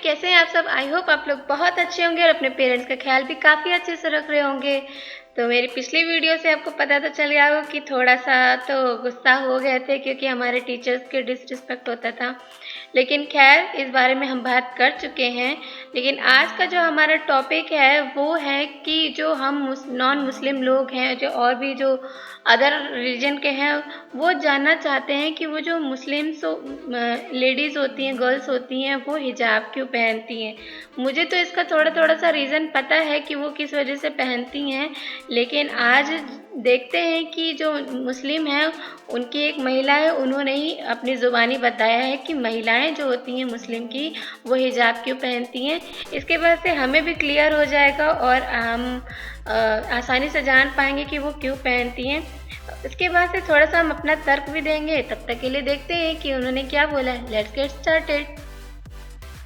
कैसे हैं आप सब। आई होप आप लोग बहुत अच्छे होंगे और अपने पेरेंट्स का ख्याल भी काफ़ी अच्छे से रख रहे होंगे। तो मेरी पिछली वीडियो से आपको पता तो चल गया होगा कि थोड़ा सा तो गुस्सा हो गए थे क्योंकि हमारे टीचर्स के डिसरिस्पेक्ट होता था। लेकिन खैर इस बारे में हम बात कर चुके हैं। लेकिन आज का जो हमारा टॉपिक है वो है कि जो हम नॉन मुस्लिम लोग हैं, जो और भी जो अदर रिलीजन के हैं, वो जानना चाहते हैं कि वो जो मुस्लिम्स लेडीज़ होती हैं, गर्ल्स होती हैं, वो हिजाब क्यों पहनती हैं। मुझे तो इसका थोड़ा थोड़ा सा रीज़न पता है कि वो किस वजह से पहनती हैं, लेकिन आज देखते हैं कि जो मुस्लिम हैं उनकी एक महिला है, उन्होंने ही अपनी ज़ुबानी बताया है कि महिलाएं जो होती हैं मुस्लिम की वो हिजाब क्यों पहनती हैं। इसके बाद से हमें भी क्लियर हो जाएगा और हम आसानी से जान पाएंगे कि वो क्यों पहनती हैं। इसके बाद से थोड़ा सा हम अपना तर्क भी देंगे। तब तक के लिए देखते हैं कि उन्होंने क्या बोला है। Let's get started.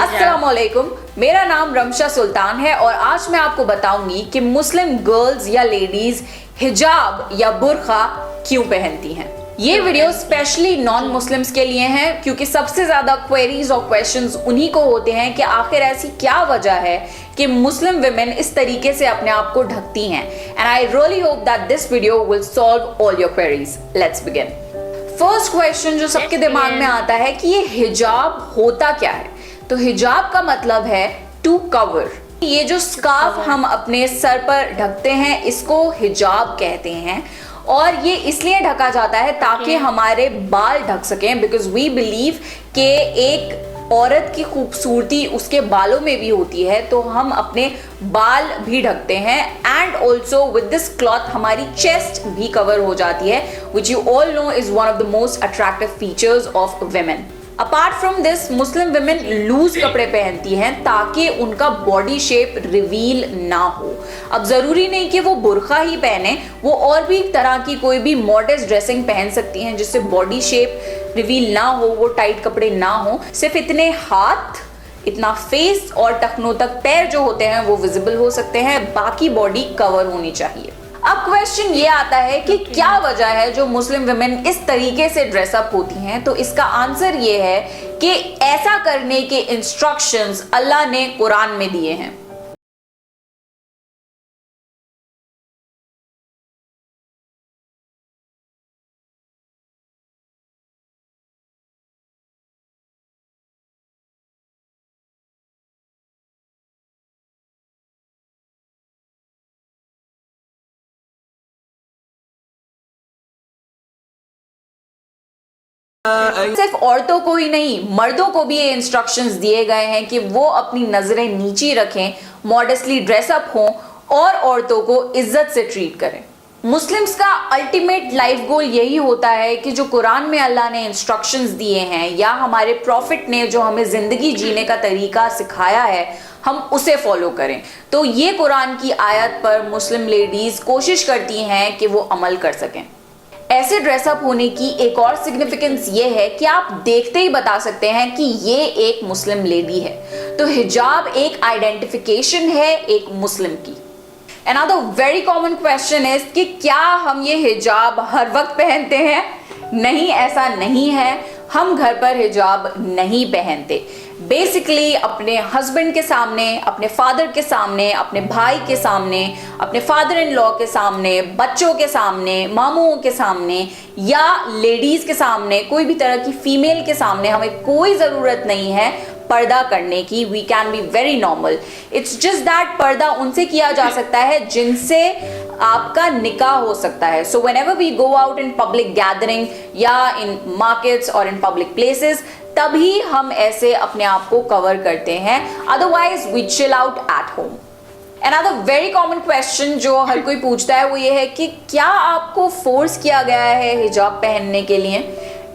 अस्सलामुअलैकुम, मेरा नाम रमशा सुल्तान है और आज मैं आपको बताऊंगी कि मुस्लिम गर्ल्स या लेडीज हिजाब या बुर्का क्यों पहनती हैं। ये वीडियो स्पेशली नॉन मुस्लिम्स के लिए है क्योंकि सबसे ज्यादा क्वेरीज और क्वेश्चंस उन्हीं को होते हैं कि आखिर ऐसी क्या वजह है कि मुस्लिम विमेन इस तरीके से अपने आप को ढकती हैं। And I really hope that this video will solve all your queries. Let's begin. First question जो सबके दिमाग में आता है कि ये हिजाब होता क्या है। तो हिजाब का मतलब है टू कवर। ये जो स्कार्फ हम अपने सर पर ढकते हैं इसको हिजाब कहते हैं और ये इसलिए ढका जाता है ताकि हमारे बाल ढक सकें, बिकॉज वी बिलीव कि एक औरत की खूबसूरती उसके बालों में भी होती है, तो हम अपने बाल भी ढकते हैं। And also with this cloth हमारी चेस्ट भी कवर हो जाती है, which you all know is one of the most attractive features of women. Apart from this Muslim women loose कपड़े पहनती हैं ताकि उनका बॉडी शेप रिवील ना हो। अब जरूरी नहीं कि वो बुर्का ही पहने, वो और भी तरह की कोई भी मॉडेस्ट ड्रेसिंग पहन सकती हैं जिससे बॉडी शेप रिवील ना हो, वो टाइट कपड़े ना हो। सिर्फ इतने हाथ, इतना फेस और टखनों तक पैर जो होते हैं वो विजिबल हो सकते हैं, बाकी बॉडी कवर होनी चाहिए। अब क्वेश्चन ये आता है कि क्या वजह है जो मुस्लिम विमेन इस तरीके से ड्रेसअप होती हैं। तो इसका आंसर ये है कि ऐसा करने के इंस्ट्रक्शंस अल्लाह ने कुरान में दिए हैं। सिर्फ औरतों को ही नहीं, मर्दों को भी ये इंस्ट्रक्शंस दिए गए हैं कि वो अपनी नजरें नीची रखें, मॉडेस्टली ड्रेसअप हों और औरतों को इज्जत से ट्रीट करें। मुस्लिम्स का अल्टीमेट लाइफ गोल यही होता है कि जो कुरान में अल्लाह ने इंस्ट्रक्शंस दिए हैं या हमारे प्रॉफिट ने जो हमें जिंदगी जीने का तरीका सिखाया है, हम उसे फॉलो करें। तो ये कुरान की आयत पर मुस्लिम लेडीज कोशिश करती हैं कि वो अमल कर सकें। ऐसे ड्रेसअप होने की एक और सिग्निफिकेंस ये है कि आप देखते ही बता सकते हैं कि ये एक मुस्लिम लेडी है। तो हिजाब एक आइडेंटिफिकेशन है एक मुस्लिम की। Another very common question is कि क्या हम ये हिजाब हर वक्त पहनते हैं? नहीं, ऐसा नहीं है। हम घर पर हिजाब नहीं पहनते। बेसिकली अपने हस्बैंड के सामने, अपने फादर के सामने, अपने भाई के सामने, अपने फादर इन लॉ के सामने, बच्चों के सामने, मामूओं के सामने या लेडीज के सामने, कोई भी तरह की फीमेल के सामने हमें कोई जरूरत नहीं है पर्दा करने की। We can be very normal. It's just that पर्दा उनसे किया जा सकता है जिनसे आपका निकाह हो सकता है। So whenever we go out in public gathering या इन मार्केट्स और इन पब्लिक प्लेसेस, तभी हम ऐसे अपने आप को कवर करते हैं। Otherwise we chill out at home. Another very common question जो हर कोई पूछता है वो ये है कि क्या आपको फोर्स किया गया है हिजाब पहनने के लिए?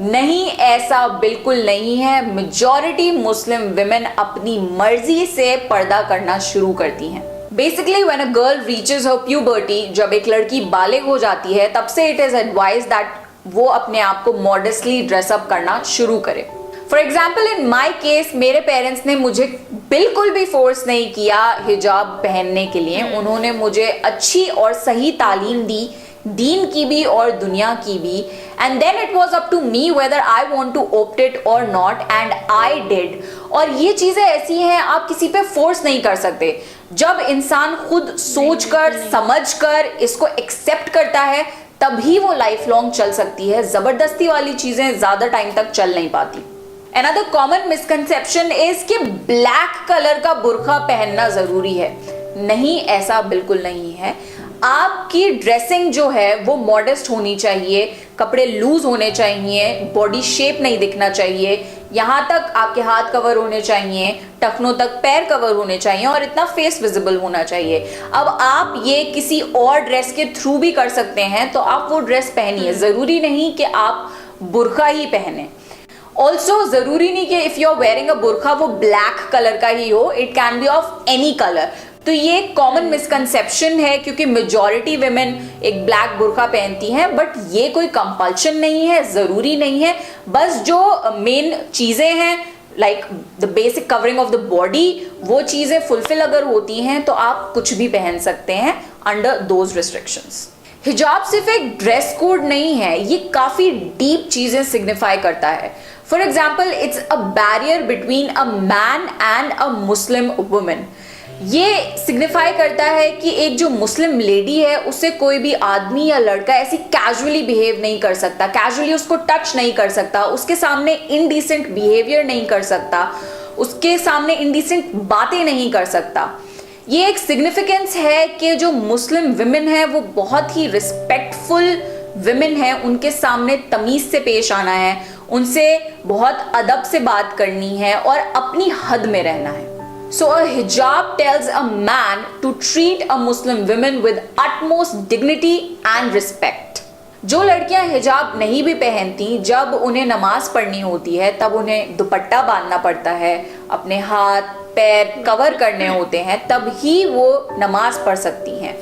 नहीं, ऐसा बिल्कुल नहीं है। मेजॉरिटी मुस्लिम विमेन अपनी मर्जी से पर्दा करना शुरू करती हैं। Basically when a girl reaches her puberty, जब एक लड़की बालिग हो जाती है, तब से इट इज एडवाइज दैट वो अपने आप को मॉडेस्टली ड्रेसअप करना शुरू करे। For example in my case मेरे पेरेंट्स ने मुझे बिल्कुल भी फोर्स नहीं किया हिजाब पहनने के लिए। उन्होंने मुझे अच्छी और सही तालीम दी, दीन की भी और दुनिया की भी, and then it was up to me whether I want to opt it और नॉट, एंड आई डिड। और ये चीजें ऐसी हैं आप किसी पे फोर्स नहीं कर सकते। जब इंसान खुद सोचकर समझकर इसको एक्सेप्ट करता है तभी वो लाइफ लॉन्ग चल सकती है। जबरदस्ती वाली चीजें ज्यादा टाइम तक चल नहीं पाती। Another common misconception is कि ब्लैक कलर का बुर्का पहनना जरूरी है। नहीं, ऐसा बिल्कुल नहीं है। आपकी ड्रेसिंग जो है वो मॉडेस्ट होनी चाहिए, कपड़े लूज होने चाहिए, बॉडी शेप नहीं दिखना चाहिए, यहाँ तक आपके हाथ कवर होने चाहिए, टखनों तक पैर कवर होने चाहिए और इतना फेस विजिबल होना चाहिए। अब आप ये किसी और ड्रेस के थ्रू भी कर सकते हैं तो आप वो ड्रेस पहनिए, जरूरी नहीं कि आप बुर्का ही पहने। ऑल्सो जरूरी नहीं कि if you are wearing a बुर्का वो ब्लैक कलर का ही हो, it can be of any colour. तो ये एक कॉमन मिसकंसेप्शन है क्योंकि मेजॉरिटी विमेन एक ब्लैक बुर्का पहनती हैं, बट ये कोई कंपल्शन नहीं है, जरूरी नहीं है। बस जो मेन चीजें हैं like the basic covering of the body, वो चीजें फुलफिल अगर होती हैं तो आप कुछ भी पहन सकते हैं अंडर दोज रिस्ट्रिक्शंस। हिजाब सिर्फ एक ड्रेस कोड नहीं है, ये काफी डीप चीजें सिग्निफाई करता है। For example, it's a barrier between a man and a Muslim women. ये सिग्निफाई करता है कि एक जो मुस्लिम लेडी है उससे कोई भी आदमी या लड़का ऐसी कैजुअली बिहेव नहीं कर सकता, कैजुअली उसको टच नहीं कर सकता, उसके सामने इनडिसेंट बिहेवियर नहीं कर सकता, उसके सामने इनडिसेंट बातें नहीं कर सकता। ये एक सिग्निफिकेंस है कि जो मुस्लिम विमेन है वो बहुत ही रिस्पेक्टफुल विमेन है, उनके सामने तमीज से पेश आना है, उनसे बहुत अदब से बात करनी है और अपनी हद में रहना है। So a hijab tells a man to treat a Muslim woman with utmost dignity and respect. जो लड़कियां हिजाब नहीं भी पहनती, जब उन्हें नमाज पढ़नी होती है तब उन्हें दुपट्टा बांधना पड़ता है, अपने हाथ पैर कवर करने होते हैं, तब ही वो नमाज पढ़ सकती हैं।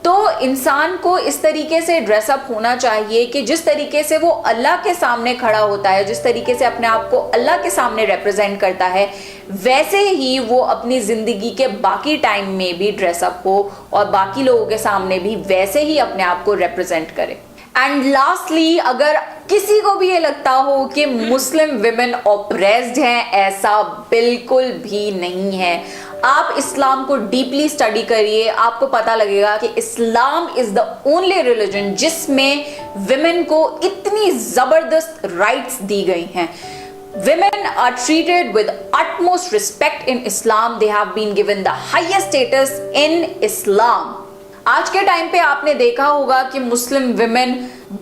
तो इंसान को इस तरीके से ड्रेसअप होना चाहिए कि जिस तरीके से वो अल्लाह के सामने खड़ा होता है, जिस तरीके से अपने आप को अल्लाह के सामने रिप्रेजेंट करता है, वैसे ही वो अपनी जिंदगी के बाकी टाइम में भी ड्रेसअप हो और बाकी लोगों के सामने भी वैसे ही अपने आप को रिप्रेजेंट करे। एंड लास्टली, अगर किसी को भी ये लगता हो कि मुस्लिम विमेन ऑप्रेस्ड हैं, ऐसा बिल्कुल भी नहीं है। आप इस्लाम को डीपली स्टडी करिए, आपको पता लगेगा कि Islam is the only religion जिसमें विमेन को इतनी जबरदस्त राइट्स दी गई हैं। Women are treated with utmost respect in Islam. They have been given the highest status in Islam. आज के टाइम पे आपने देखा होगा कि मुस्लिम विमेन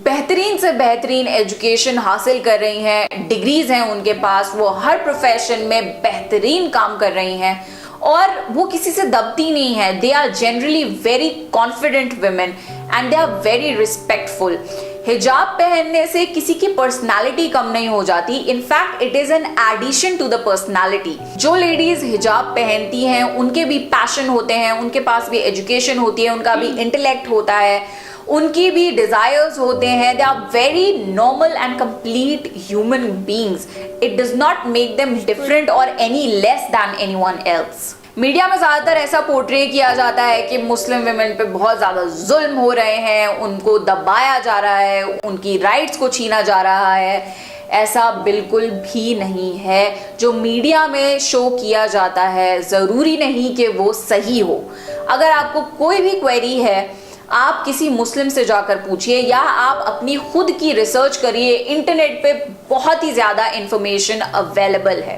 बेहतरीन से बेहतरीन एजुकेशन हासिल कर रही हैं, डिग्रीज हैं उनके पास, वो हर प्रोफेशन में बेहतरीन काम कर रही हैं और वो किसी से दबती नहीं है। They are generally very confident women and they are very respectful. हिजाब पहनने से किसी की पर्सनालिटी कम नहीं हो जाती, in fact it is an addition to the personality. जो लेडीज हिजाब पहनती हैं उनके भी पैशन होते हैं, उनके पास भी एजुकेशन होती है, उनका भी इंटेलेक्ट होता है, उनकी भी डिजायर्स होते हैं। They are very normal and complete human beings. It does not make them different or any less than anyone else. Media में ज्यादातर ऐसा पोर्ट्रे किया जाता है कि मुस्लिम विमेन पे बहुत ज्यादा जुल्म हो रहे हैं, उनको दबाया जा रहा है, उनकी राइट्स को छीना जा रहा है। ऐसा बिल्कुल भी नहीं है। जो मीडिया में शो किया जाता है जरूरी नहीं कि वो सही हो। अगर आपको कोई भी क्वेरी है, आप किसी मुस्लिम से जाकर पूछिए या आप अपनी खुद की रिसर्च करिए। इंटरनेट पे बहुत ही ज्यादा इंफॉर्मेशन अवेलेबल है।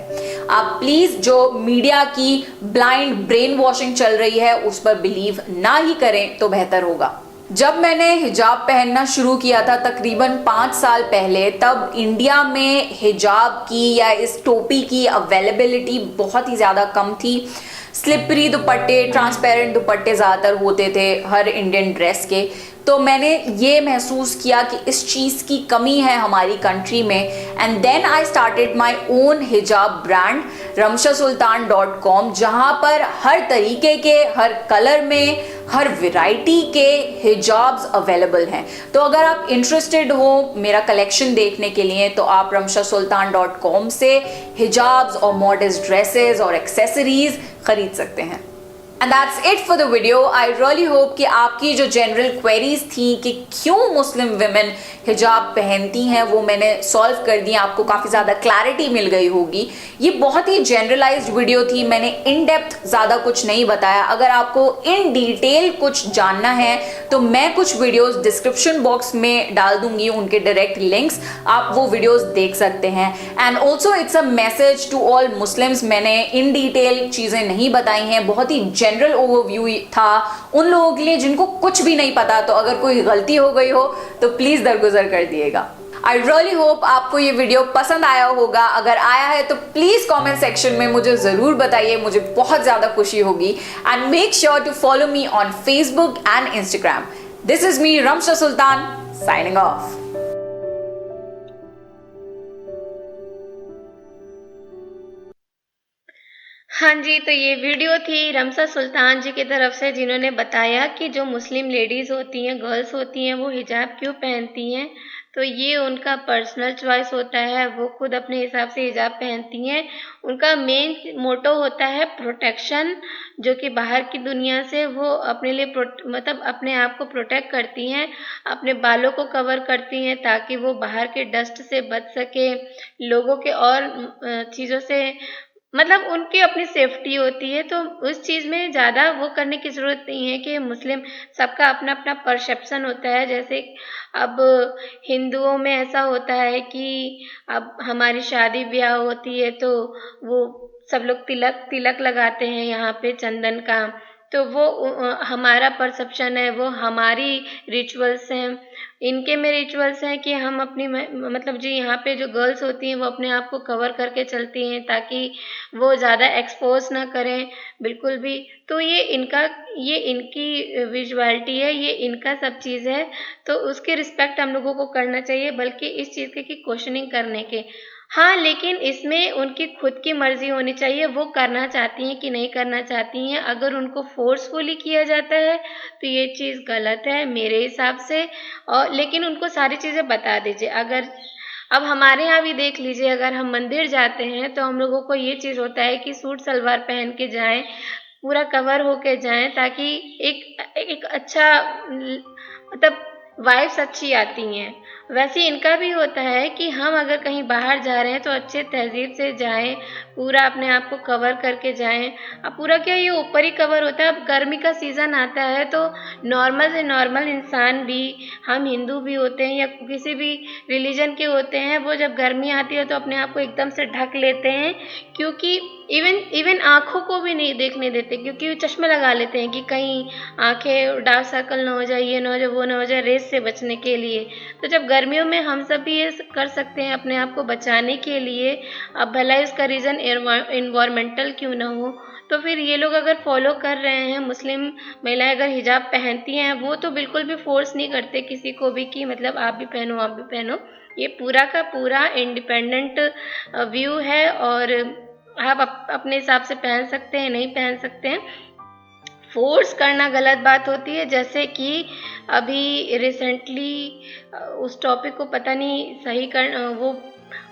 आप प्लीज जो मीडिया की ब्लाइंड ब्रेन वॉशिंग चल रही है उस पर बिलीव ना ही करें तो बेहतर होगा। जब मैंने हिजाब पहनना शुरू किया था तकरीबन 5 साल पहले, तब इंडिया में हिजाब की या इस टोपी की अवेलेबिलिटी बहुत ही ज्यादा कम थी। स्लिपरी दुपट्टे, ट्रांसपेरेंट दुपट्टे ज़्यादातर होते थे हर इंडियन ड्रेस के। तो मैंने ये महसूस किया कि इस चीज़ की कमी है हमारी कंट्री में, and then I started my own हिजाब ब्रांड ramshasultan.com, जहाँ पर हर तरीके के, हर कलर में, हर वैरायटी के हिजाब्स अवेलेबल हैं। तो अगर आप इंटरेस्टेड हो मेरा कलेक्शन देखने के लिए तो आप ramshasultan.com से हिजाब्स और मॉडर्न ड्रेसेस और एक्सेसरीज खरीद सकते हैं। And that's it for the video. I really hope कि आपकी जो जनरल क्वेरीज थी कि क्यों मुस्लिम विमेन हिजाब पहनती हैं वो मैंने सॉल्व कर दी, आपको काफ़ी ज़्यादा क्लैरिटी मिल गई होगी। ये बहुत ही जनरलाइज्ड वीडियो थी, मैंने इन डेप्थ ज़्यादा कुछ नहीं बताया। अगर आपको इन डिटेल कुछ जानना है तो मैं कुछ वीडियोस डिस्क्रिप्शन बॉक्स में डाल दूंगी, उनके डायरेक्ट लिंक्स, आप वो वीडियोस देख सकते हैं। And also it's a message to all Muslims, मैंने इन डिटेल चीज़ें नहीं बताई हैं, बहुत ही जनरल ओवरव्यू था उन लोगों के लिए जिनको कुछ भी नहीं पता। तो अगर कोई गलती हो गई हो तो प्लीज दरगुजर कर दिएगा। आई रियली होप आपको ये वीडियो पसंद आया होगा। अगर आया है तो प्लीज कमेंट सेक्शन में मुझे जरूर बताइए, मुझे बहुत ज्यादा खुशी होगी। And make sure to follow me on Facebook and Instagram. This is me Ramsha Sultan signing off. हाँ जी, तो ये वीडियो थी रमशा सुल्तान जी की तरफ से, जिन्होंने बताया कि जो मुस्लिम लेडीज़ होती हैं, गर्ल्स होती हैं, वो हिजाब क्यों पहनती हैं। तो ये उनका पर्सनल चॉइस होता है, वो खुद अपने हिसाब से हिजाब पहनती हैं। उनका मेन मोटो होता है प्रोटेक्शन, जो कि बाहर की दुनिया से वो अपने लिए मतलब अपने आप को प्रोटेक्ट करती हैं, अपने बालों को कवर करती हैं ताकि वो बाहर के डस्ट से बच सके, लोगों के और चीज़ों से, मतलब उनकी अपनी सेफ्टी होती है। तो उस चीज़ में ज़्यादा वो करने की ज़रूरत नहीं है कि मुस्लिम, सबका अपना अपना परसेप्शन होता है। जैसे अब हिंदुओं में ऐसा होता है कि अब हमारी शादी ब्याह होती है तो वो सब लोग तिलक तिलक लगाते हैं यहाँ पे चंदन का, तो वो हमारा परसेप्शन है, वो हमारी रिचुअल्स हैं। इनके में रिचुअल्स हैं कि हम अपनी मतलब जी यहाँ पे जो गर्ल्स होती हैं वो अपने आप को कवर करके चलती हैं ताकि वो ज़्यादा एक्सपोज ना करें बिल्कुल भी। तो ये इनकी विजुअलिटी है, ये इनका सब चीज़ है, तो उसके रिस्पेक्ट हम लोगों को करना चाहिए, बल्कि इस चीज़ की क्वेश्चनिंग करने के। हाँ, लेकिन इसमें उनकी खुद की मर्जी होनी चाहिए, वो करना चाहती हैं कि नहीं करना चाहती हैं। अगर उनको फोर्सफुली किया जाता है तो ये चीज़ गलत है मेरे हिसाब से। और लेकिन उनको सारी चीज़ें बता दीजिए। अगर अब हमारे यहाँ भी देख लीजिए, अगर हम मंदिर जाते हैं तो हम लोगों को ये चीज़ होता है कि सूट सलवार पहन के जाएं, पूरा कवर होके जाएं, ताकि एक अच्छा मतलब वाइब्स अच्छी आती हैं। वैसे इनका भी होता है कि हम अगर कहीं बाहर जा रहे हैं तो अच्छे तहजीब से जाएं, पूरा अपने आप को कवर करके जाएं। अब पूरा क्या, ये ऊपर ही कवर होता है। अब गर्मी का सीज़न आता है तो नॉर्मल से नॉर्मल इंसान भी, हम हिंदू भी होते हैं या किसी भी रिलीजन के होते हैं, वो जब गर्मी आती है तो अपने आप को एकदम से ढक लेते हैं, क्योंकि इवन आँखों को भी नहीं देखने देते, क्योंकि चश्मे लगा लेते हैं कि कहीं आँखें डार्क सर्कल ना हो जाए, ये ना हो जाए, वो ना हो जाए, रेस से बचने के लिए। तो जब गर्मियों में हम सब भी ये कर सकते हैं अपने आप को बचाने के लिए, अब भला इसका रीज़न इन्वायरमेंटल क्यों ना हो, तो फिर ये लोग अगर फॉलो कर रहे हैं, मुस्लिम महिलाएं अगर हिजाब पहनती हैं, वो तो बिल्कुल भी फोर्स नहीं करते किसी को भी कि मतलब आप भी पहनो, आप भी पहनो। ये पूरा का पूरा इंडिपेंडेंट व्यू है, और आप अपने हिसाब से पहन सकते हैं, नहीं पहन सकते हैं। फोर्स करना गलत बात होती है। जैसे कि अभी रिसेंटली उस टॉपिक को पता नहीं सही कर वो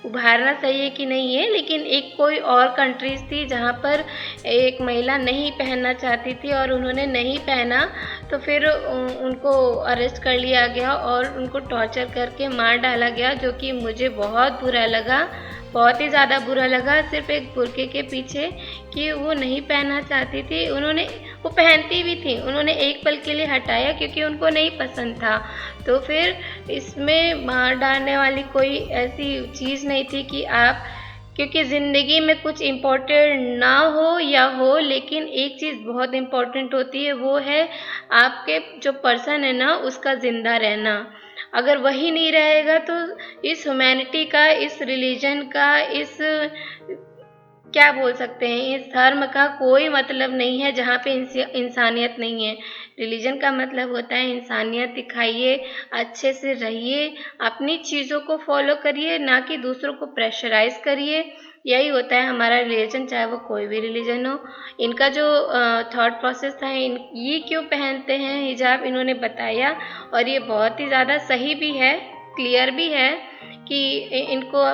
उभारना सही है कि नहीं है, लेकिन एक कोई और कंट्रीज थी जहाँ पर एक महिला नहीं पहनना चाहती थी और उन्होंने नहीं पहना, तो फिर उनको अरेस्ट कर लिया गया और उनको टॉर्चर करके मार डाला गया, जो कि मुझे बहुत बुरा लगा, बहुत ही ज़्यादा बुरा लगा, सिर्फ एक बुर्के के पीछे कि वो नहीं पहनना चाहती थी। वो पहनती भी थी, उन्होंने एक पल के लिए हटाया क्योंकि उनको नहीं पसंद था। तो फिर इसमें मार डालने वाली कोई ऐसी चीज़ नहीं थी कि आप, क्योंकि ज़िंदगी में कुछ इम्पोर्टेंट ना हो या हो, लेकिन एक चीज़ बहुत इम्पोर्टेंट होती है, वो है आपके जो पर्सन है ना, उसका ज़िंदा रहना। अगर वही नहीं रहेगा तो इस ह्यूमैनिटी का, इस रिलीजन का, इस क्या बोल सकते हैं, इस धर्म का कोई मतलब नहीं है जहाँ पे इंसानियत नहीं है। रिलीजन का मतलब होता है इंसानियत दिखाइए, अच्छे से रहिए, अपनी चीज़ों को फॉलो करिए, ना कि दूसरों को प्रेशराइज करिए। यही होता है हमारा रिलीजन, चाहे वो कोई भी रिलीजन हो। इनका जो थॉट प्रोसेस था, ये क्यों पहनते हैं हिजाब, इन्होंने बताया, और ये बहुत ही ज़्यादा सही भी है, क्लियर भी है कि इनको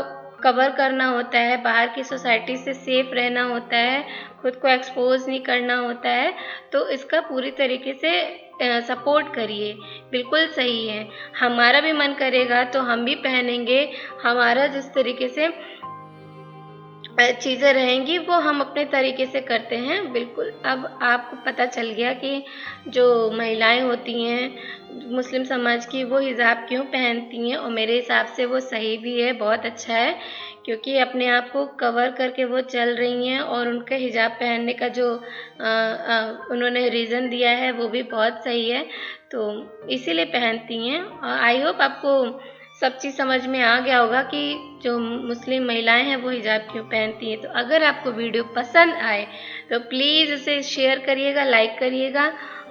कवर करना होता है, बाहर की सोसाइटी से सेफ रहना होता है, खुद को एक्सपोज नहीं करना होता है। तो इसका पूरी तरीके से सपोर्ट करिए, बिल्कुल सही है। हमारा भी मन करेगा तो हम भी पहनेंगे, हमारा जिस तरीके से चीज़ें रहेंगी वो हम अपने तरीके से करते हैं, बिल्कुल। अब आपको पता चल गया कि जो महिलाएं होती हैं मुस्लिम समाज की, वो हिजाब क्यों पहनती हैं, और मेरे हिसाब से वो सही भी है, बहुत अच्छा है, क्योंकि अपने आप को कवर करके वो चल रही हैं, और उनके हिजाब पहनने का जो उन्होंने रीज़न दिया है वो भी बहुत सही है, तो इसीलिए पहनती हैं। आई होप आपको सब चीज़ समझ में आ गया होगा कि जो मुस्लिम महिलाएं हैं वो हिजाब क्यों पहनती हैं। तो अगर आपको वीडियो पसंद आए तो प्लीज़ उसे शेयर करिएगा, लाइक करिएगा,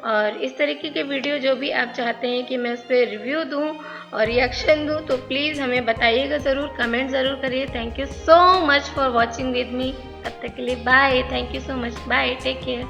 और इस तरीके के वीडियो जो भी आप चाहते हैं कि मैं उस पर रिव्यू दूँ और रिएक्शन दूँ, तो प्लीज़ हमें बताइएगा ज़रूर, कमेंट ज़रूर करिए। Thank you so much for watching with me. तब तक के लिए bye, thank you so much, bye, take care.